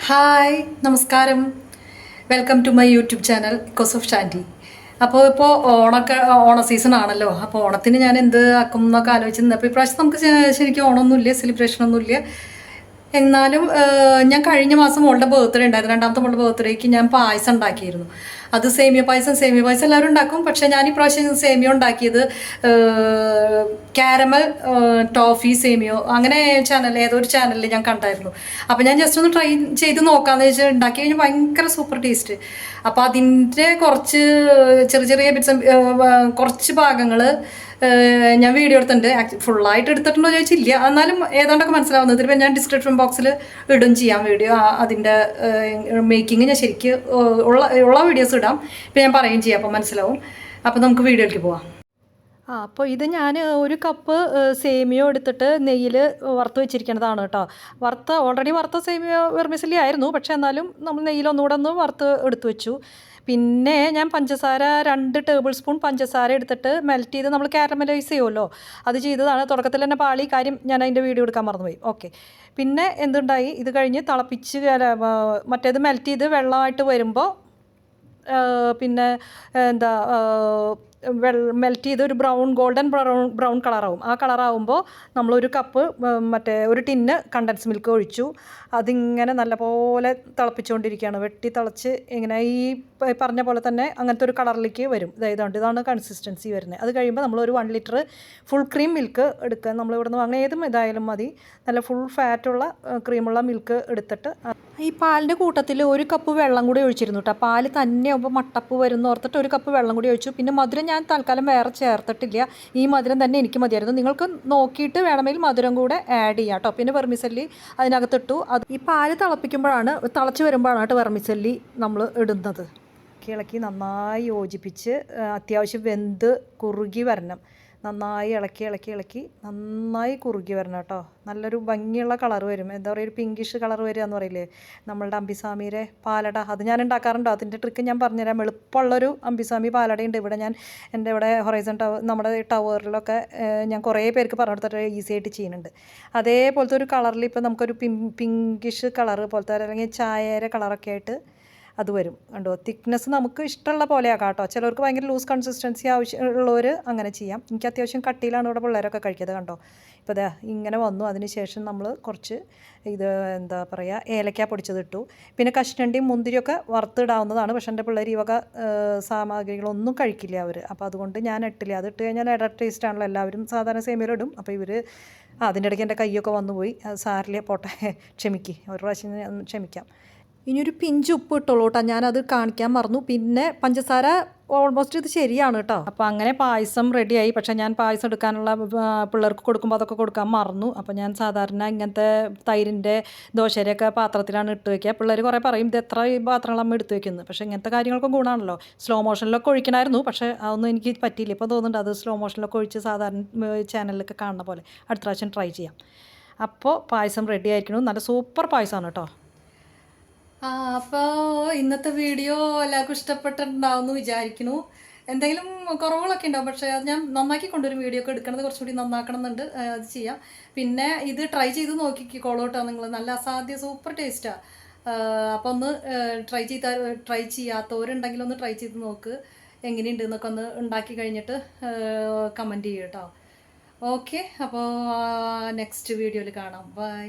Hi നമസ്കാരം. Welcome to my YouTube channel echoes of Shanti. ഇപ്പോൾ ഓണ സീസൺ ആണല്ലോ. അപ്പോൾ ഓണത്തിന് ഞാൻ എന്ത് ആക്കും എന്നൊക്കെ ആലോചിച്ച് നിന്നപ്പോൾ ഇപ്രാവശ്യം നമുക്ക് ശരിക്കും ഓണമൊന്നുമില്ല, സെലിബ്രേഷൻ ഒന്നുമില്ല. എന്നാലും ഞാൻ കഴിഞ്ഞ മാസം മോളുടെ ബർത്ത്ഡേ ഉണ്ടായിരുന്നു. രണ്ടാമത്തെ മോളുടെ ബർത്ത്ഡേക്ക് ഞാൻ പായസം ഉണ്ടാക്കിയിരുന്നു. അത് സേമിയ പായസം എല്ലാവരും ഉണ്ടാക്കും. പക്ഷേ ഞാൻ ഇപ്രാവശ്യം സേമിയ ഉണ്ടാക്കിയത് കാരമൽ ടോഫി സേമിയോ അങ്ങനെ ഏതോ ഒരു ചാനലിൽ ഞാൻ കണ്ടായിരുന്നു. അപ്പോൾ ഞാൻ ജസ്റ്റ് ഒന്ന് ട്രൈ ചെയ്ത് നോക്കാമെന്ന് വെച്ചാൽ ഉണ്ടാക്കി കഴിഞ്ഞാൽ ഭയങ്കര സൂപ്പർ ടേസ്റ്റ്. അപ്പോൾ അതിൻ്റെ കുറച്ച് ചെറിയ ചെറിയ ബിറ്റ്സ്, കുറച്ച് ഭാഗങ്ങൾ ഞാൻ വീഡിയോ എടുത്തിട്ടുണ്ട്. ഫുള്ളായിട്ട് എടുത്തിട്ടുണ്ടോ ചോദിച്ചില്ല, എന്നാലും ഏതാണ്ടൊക്കെ മനസ്സിലാവുന്നത്. ഇപ്പം ഞാൻ ഡിസ്ക്രിപ്ഷൻ ബോക്സിൽ ഇടും ചെയ്യാം വീഡിയോ. അതിൻ്റെ മേക്കിംഗ് ഞാൻ ശരിക്കും ഉള്ള വീഡിയോസ് ഇടാം. ഇപ്പം ഞാൻ പറയുകയും ചെയ്യാം, അപ്പോൾ മനസ്സിലാവും. അപ്പോൾ നമുക്ക് വീഡിയോയിലേക്ക് പോവാം. അപ്പോൾ ഇത് ഞാൻ ഒരു കപ്പ് സേമിയോ എടുത്തിട്ട് നെയ്യിൽ വറുത്ത് വെച്ചിരിക്കുന്നതാണ് കേട്ടോ. ഓൾറെഡി വറുത്ത സേമിയോ വെർമിസലി ആയിരുന്നു, പക്ഷേ എന്നാലും നമ്മൾ നെയ്യിൽ ഒന്നുകൂടെ ഒന്ന് വറുത്ത് എടുത്തു വെച്ചു. പിന്നെ ഞാൻ പഞ്ചസാര 2 ടേബിൾ സ്പൂൺ പഞ്ചസാര എടുത്തിട്ട് മെൽറ്റ് ചെയ്ത് നമ്മൾ കാരമലൈസ് ചെയ്യുമല്ലോ, അത് ചെയ്തതാണ്. തുടക്കത്തിൽ തന്നെ പാളി കാര്യം ഞാൻ അതിൻ്റെ വീഡിയോ എടുക്കാൻ മറന്നുപോയി. ഓക്കെ. പിന്നെ എന്തുണ്ടായി, ഇത് കഴിഞ്ഞ് തിളപ്പിച്ച് മറ്റേത് മെൽറ്റ് ചെയ്ത് വെള്ളമായിട്ട് വരുമ്പോൾ പിന്നെ എന്താ മെൽറ്റ് ചെയ്ത് ഒരു ഗോൾഡൻ ബ്രൗൺ കളറാവും. ആ കളറാവുമ്പോൾ നമ്മളൊരു കപ്പ് മറ്റേ ഒരു ടിന്ന് കണ്ടൻസ് മിൽക്ക് ഒഴിച്ചു. അതിങ്ങനെ നല്ലപോലെ തിളപ്പിച്ചുകൊണ്ടിരിക്കുകയാണ്. വെട്ടി തിളച്ച് ഇങ്ങനെ ഈ പറഞ്ഞ പോലെ തന്നെ അങ്ങനത്തെ ഒരു കളറിലേക്ക് വരും. ഇതാണ് കൺസിസ്റ്റൻസി വരുന്നത്. അത് കഴിയുമ്പോൾ നമ്മളൊരു 1 ലിറ്റർ ഫുൾ ക്രീം മിൽക്ക് എടുക്കുക. നമ്മളിവിടെ നിന്ന് വാങ്ങുന്ന ഏതും ഇതായാലും മതി. നല്ല ഫുൾ ഫാറ്റുള്ള ക്രീമുള്ള മിൽക്ക് എടുത്തിട്ട് ഈ പാലിൻ്റെ കൂട്ടത്തിൽ ഒരു കപ്പ് വെള്ളം കൂടി ഒഴിച്ചിരുന്നു കേട്ടോ. പാല് തന്നെ ആകുമ്പോൾ മട്ടപ്പ് വരുന്ന ഓർത്തിട്ട് ഒരു കപ്പ് വെള്ളം കൂടി ഒഴിച്ചു. പിന്നെ മധുരം ഞാൻ തൽക്കാലം വേറെ ചേർത്തിട്ടില്ല. ഈ മധുരം തന്നെ എനിക്ക് മതിയായിരുന്നു. നിങ്ങൾക്ക് നോക്കിയിട്ട് വേണമെങ്കിൽ മധുരം കൂടെ ആഡ് ചെയ്യാം കേട്ടോ. പിന്നെ വെർമിസല്ലി അതിനകത്തിട്ടു. ഈ പാല് തിളച്ച് വരുമ്പോഴാണ് കേട്ടോ വെർമിസല്ലി നമ്മൾ ഇടുന്നത്. ഇളക്കി നന്നായി യോജിപ്പിച്ച് അത്യാവശ്യം വെന്ത് കുറുകി വരണം. നന്നായി ഇളക്കി നന്നായി കുറുകി വരണം കേട്ടോ. നല്ലൊരു ഭംഗിയുള്ള കളർ വരും. എന്താ പറയുക, ഒരു പിങ്കിഷ് കളർ വരിക എന്ന് പറയില്ലേ, നമ്മളുടെ അമ്പിസാമിയുടെ പാലട. അത് ഞാൻ ഉണ്ടാക്കാറുണ്ടോ, അതിൻ്റെ ട്രിക്ക് ഞാൻ പറഞ്ഞുതരാം. എളുപ്പമുള്ളൊരു അമ്പിസാമി പാലടയുണ്ട് ഇവിടെ. എൻ്റെ ഇവിടെ ഹൊറൈസൺ നമ്മുടെ ടവറിലൊക്കെ ഞാൻ കുറേ പേർക്ക് പറഞ്ഞു കൊടുത്തിട്ട് ഈസി ആയിട്ട് ചെയ്യുന്നുണ്ട്. അതേപോലത്തെ ഒരു കളറിൽ ഇപ്പോൾ നമുക്കൊരു പിങ്കിഷ് കളർ പോലത്തെ അല്ലെങ്കിൽ ചായയുടെ കളറൊക്കെ ആയിട്ട് അത് വരും. കണ്ടോ, തിക്നെസ് നമുക്ക് ഇഷ്ടമുള്ള പോലെ ആക്കാം കേട്ടോ. ചിലർക്ക് ഭയങ്കര ലൂസ് കൺസിസ്റ്റൻസി ആവശ്യമുള്ളവർ അങ്ങനെ ചെയ്യാം. എനിക്ക് അത്യാവശ്യം കട്ടിയിലാണ് ഇവിടെ പിള്ളേരൊക്കെ കഴിക്കുന്നത്. കണ്ടോ, ഇപ്പോൾ ഇതാ ഇങ്ങനെ വന്നു. അതിന് ശേഷം നമ്മൾ കുറച്ച് എന്താ പറയുക, ഏലക്ക പൊടിച്ചതിട്ടു. പിന്നെ കശുവണ്ടിയും മുന്തിരിയൊക്കെ വറുത്തിടാവുന്നതാണ്. പക്ഷേ എൻ്റെ പിള്ളേർ ഈ വക സാമഗ്രികളൊന്നും കഴിക്കില്ല അവർ. അപ്പോൾ അതുകൊണ്ട് ഞാൻ ഇട്ടില്ല. അത് ഇട്ട് കഴിഞ്ഞാൽ ടേസ്റ്റ് ആണല്ലോ. എല്ലാവരും സാധാരണ സേമിയയിലിടും. അപ്പോൾ ഇവർ അതിൻ്റെ ഇടയ്ക്ക് എൻ്റെ കൈയൊക്കെ വന്നു പോയി. സാരില്ല, പോട്ടെ, ഒരു പ്രാവശ്യം ക്ഷമിക്കാം. ഇനിയൊരു പിഞ്ച് ഉപ്പ് ഇട്ടോളൂ കേട്ടോ. ഞാനത് കാണിക്കാൻ മറന്നു. പിന്നെ പഞ്ചസാര ഓൾമോസ്റ്റ് ഇത് ശരിയാണ് കേട്ടോ. അപ്പോൾ അങ്ങനെ പായസം റെഡിയായി. പക്ഷേ ഞാൻ പായസം എടുക്കാനുള്ള പിള്ളേർക്ക് കൊടുക്കുമ്പോൾ അതൊക്കെ കൊടുക്കാൻ മറന്നു. അപ്പോൾ ഞാൻ സാധാരണ ഇങ്ങനത്തെ തൈരിൻ്റെ ദോശയുടെയൊക്കെ പാത്രത്തിലാണ് ഇട്ട് വയ്ക്കുക. പിള്ളേർ കുറേ പറയും ഇത് എത്ര ഈ പാത്രങ്ങളമ്മ എടുത്ത് വയ്ക്കുന്നത്. പക്ഷേ ഇങ്ങനത്തെ കാര്യങ്ങൾക്ക് ഗുണമാണല്ലോ. സ്ലോ മോഷനിലൊക്കെ ഒഴിക്കണമായിരുന്നു, പക്ഷേ അതൊന്നും എനിക്ക് പറ്റിയില്ല. ഇപ്പോൾ തോന്നുന്നുണ്ട് അത് സ്ലോ മോഷനിലൊക്കെ ഒഴിച്ച് സാധാരണ ചാനലിലൊക്കെ കാണുന്ന പോലെ അടുത്ത പ്രാവശ്യം ട്രൈ ചെയ്യാം. അപ്പോൾ പായസം റെഡി ആയിരിക്കണം. നല്ല സൂപ്പർ പായസമാണ് കേട്ടോ. അപ്പോൾ ഇന്നത്തെ വീഡിയോ എല്ലാവർക്കും ഇഷ്ടപ്പെട്ടിട്ടുണ്ടാവും എന്ന് വിചാരിക്കുന്നു. എന്തെങ്കിലും കുറവുകളൊക്കെ ഉണ്ടാവും, പക്ഷേ അത് ഞാൻ നന്നാക്കി കൊണ്ടൊരു വീഡിയോ ഒക്കെ എടുക്കണത് കുറച്ചുകൂടി നന്നാക്കണം എന്നുണ്ട്. അത് ചെയ്യാം. പിന്നെ ഇത് ട്രൈ ചെയ്ത് നോക്കിക്കോളൂ കേട്ടോ നിങ്ങൾ. നല്ല അസാധ്യ സൂപ്പർ ടേസ്റ്റാണ്. അപ്പോൾ ഒന്ന് ട്രൈ ചെയ്യാത്തവരുണ്ടെങ്കിൽ ഒന്ന് ട്രൈ ചെയ്ത് നോക്ക്. എങ്ങനെയുണ്ട് എന്നൊക്കെ ഒന്ന് ഉണ്ടാക്കി കഴിഞ്ഞിട്ട് കമൻറ്റ് ചെയ്യും കേട്ടോ. ഓക്കെ, അപ്പോൾ നെക്സ്റ്റ് വീഡിയോയിൽ കാണാം. ബൈ.